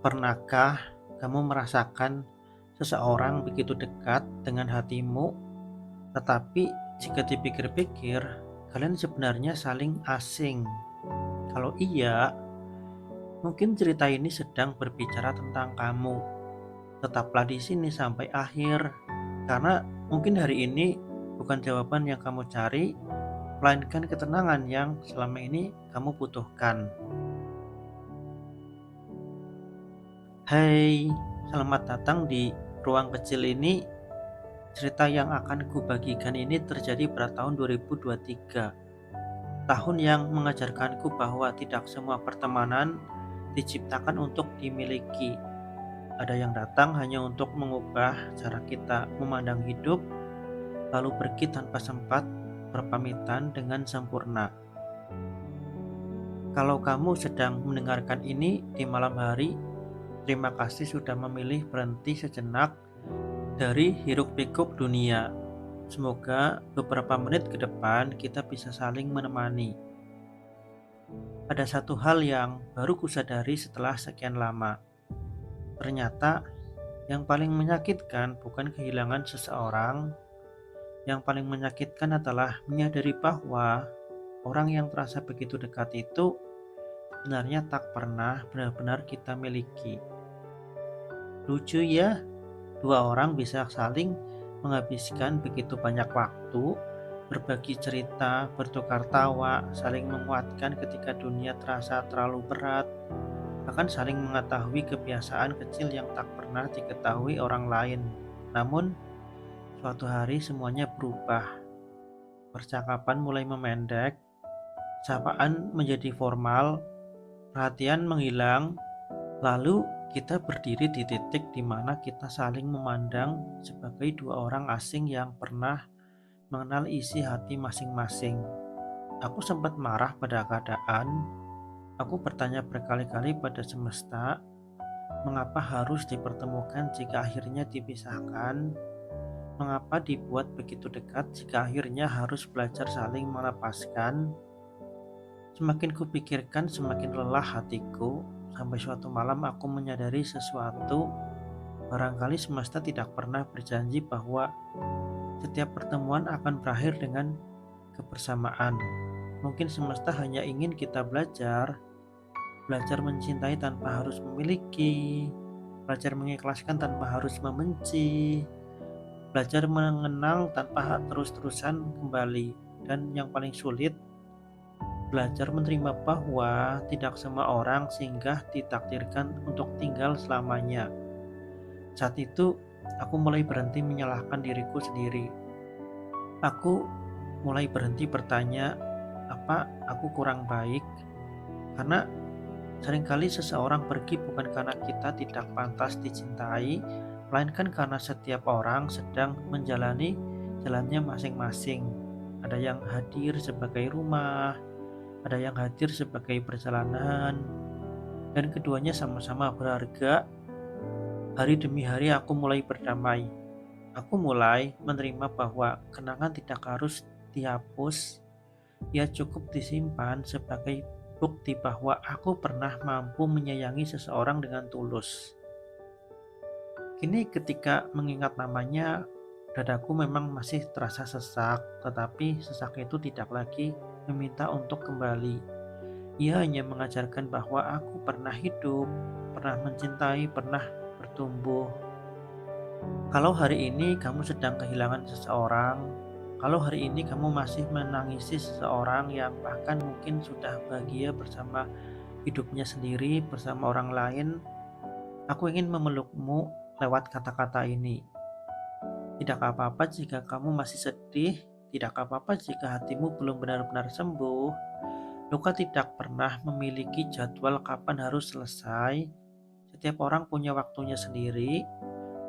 Pernahkah kamu merasakan seseorang begitu dekat dengan hatimu, tetapi jika dipikir-pikir, kalian sebenarnya saling asing? Kalau iya, mungkin cerita ini sedang berbicara tentang kamu. Tetaplah di sini sampai akhir, karena mungkin hari ini bukan jawaban yang kamu cari, melainkan ketenangan yang selama ini kamu butuhkan. Hai, selamat datang di ruang kecil ini. Cerita yang akan kubagikan ini terjadi pada tahun 2023. Tahun yang mengajarkanku bahwa tidak semua pertemanan diciptakan untuk dimiliki. Ada yang datang hanya untuk mengubah cara kita memandang hidup, lalu pergi tanpa sempat berpamitan dengan sempurna. Kalau kamu sedang mendengarkan ini di malam hari, terima kasih sudah memilih berhenti sejenak dari hiruk-pikuk dunia. Semoga beberapa menit ke depan kita bisa saling menemani. Ada satu hal yang baru kusadari setelah sekian lama. Ternyata yang paling menyakitkan bukan kehilangan seseorang, yang paling menyakitkan adalah menyadari bahwa orang yang terasa begitu dekat itu sebenarnya tak pernah benar-benar kita miliki. Lucu ya, dua orang bisa saling menghabiskan begitu banyak waktu, berbagi cerita, bertukar tawa, saling menguatkan ketika dunia terasa terlalu berat, bahkan saling mengetahui kebiasaan kecil yang tak pernah diketahui orang lain. Namun, suatu hari semuanya berubah. Percakapan mulai memendek, sapaan menjadi formal, perhatian menghilang, lalu kita berdiri di titik di mana kita saling memandang sebagai dua orang asing yang pernah mengenal isi hati masing-masing. Aku sempat marah pada keadaan. Aku bertanya berkali-kali pada semesta, mengapa harus dipertemukan jika akhirnya dipisahkan? Mengapa dibuat begitu dekat jika akhirnya harus belajar saling melepaskan? Semakin kupikirkan, semakin lelah hatiku. Sampai suatu malam aku menyadari sesuatu. Barangkali semesta tidak pernah berjanji bahwa setiap pertemuan akan berakhir dengan kebersamaan. Mungkin semesta hanya ingin kita belajar mencintai tanpa harus memiliki, belajar mengikhlaskan tanpa harus membenci, belajar mengenang tanpa terus-terusan kembali, dan yang paling sulit, belajar menerima bahwa tidak semua orang singgah ditakdirkan untuk tinggal selamanya. Saat itu, aku mulai berhenti menyalahkan diriku sendiri. Aku mulai berhenti bertanya, apa aku kurang baik? Karena seringkali seseorang pergi bukan karena kita tidak pantas dicintai, melainkan karena setiap orang sedang menjalani jalannya masing-masing. Ada yang hadir sebagai rumah, ada yang hadir sebagai perjalanan, dan keduanya sama-sama berharga. Hari demi hari aku mulai berdamai. Aku mulai menerima bahwa kenangan tidak harus dihapus, ia cukup disimpan sebagai bukti bahwa aku pernah mampu menyayangi seseorang dengan tulus. Kini ketika mengingat namanya, dadaku memang masih terasa sesak, tetapi sesak itu tidak lagi meminta untuk kembali. Ia hanya mengajarkan bahwa aku pernah hidup, pernah mencintai, pernah bertumbuh. Kalau hari ini kamu sedang kehilangan seseorang, kalau hari ini kamu masih menangisi seseorang yang bahkan mungkin sudah bahagia bersama hidupnya sendiri, bersama orang lain, aku ingin memelukmu lewat kata-kata ini. Tidak apa-apa jika kamu masih sedih, tidak apa-apa jika hatimu belum benar-benar sembuh. Luka tidak pernah memiliki jadwal kapan harus selesai. Setiap orang punya waktunya sendiri.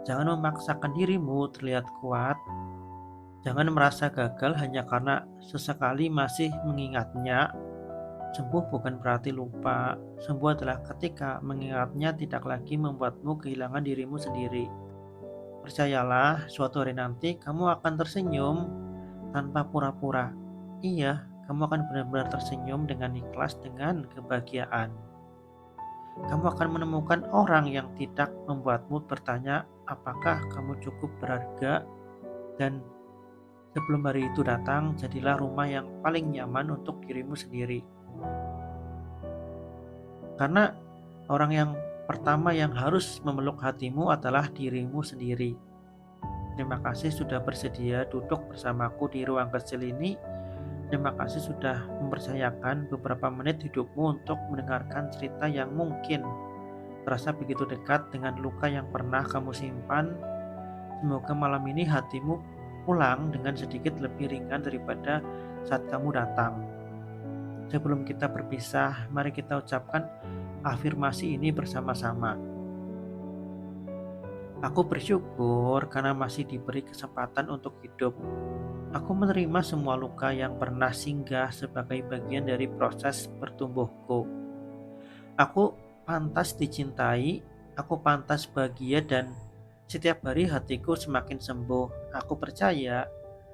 Jangan memaksakan dirimu terlihat kuat. Jangan merasa gagal hanya karena sesekali masih mengingatnya. Sembuh bukan berarti lupa. Sembuh adalah ketika mengingatnya tidak lagi membuatmu kehilangan dirimu sendiri. Percayalah, suatu hari nanti kamu akan tersenyum tanpa pura-pura. Iya, kamu akan benar-benar tersenyum dengan ikhlas, dengan kebahagiaan. Kamu akan menemukan orang yang tidak membuatmu bertanya apakah kamu cukup berharga, dan sebelum hari itu datang, jadilah rumah yang paling nyaman untuk dirimu sendiri. Karena orang yang pertama yang harus memeluk hatimu adalah dirimu sendiri. Terima kasih sudah bersedia duduk bersamaku di ruang kecil ini. Terima kasih sudah mempercayakan beberapa menit hidupmu untuk mendengarkan cerita yang mungkin terasa begitu dekat dengan luka yang pernah kamu simpan. Semoga malam ini hatimu pulang dengan sedikit lebih ringan daripada saat kamu datang. Sebelum kita berpisah, mari kita ucapkan afirmasi ini bersama-sama. Aku bersyukur karena masih diberi kesempatan untuk hidup. Aku menerima semua luka yang pernah singgah sebagai bagian dari proses bertumbuhku. Aku pantas dicintai, aku pantas bahagia, dan setiap hari hatiku semakin sembuh. Aku percaya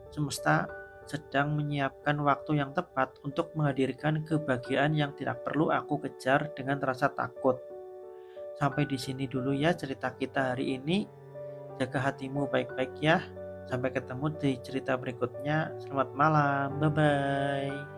semesta sedang menyiapkan waktu yang tepat untuk menghadirkan kebahagiaan yang tidak perlu aku kejar dengan rasa takut. Sampai di sini dulu ya cerita kita hari ini. Jaga hatimu baik-baik ya. Sampai ketemu di cerita berikutnya. Selamat malam. Bye bye.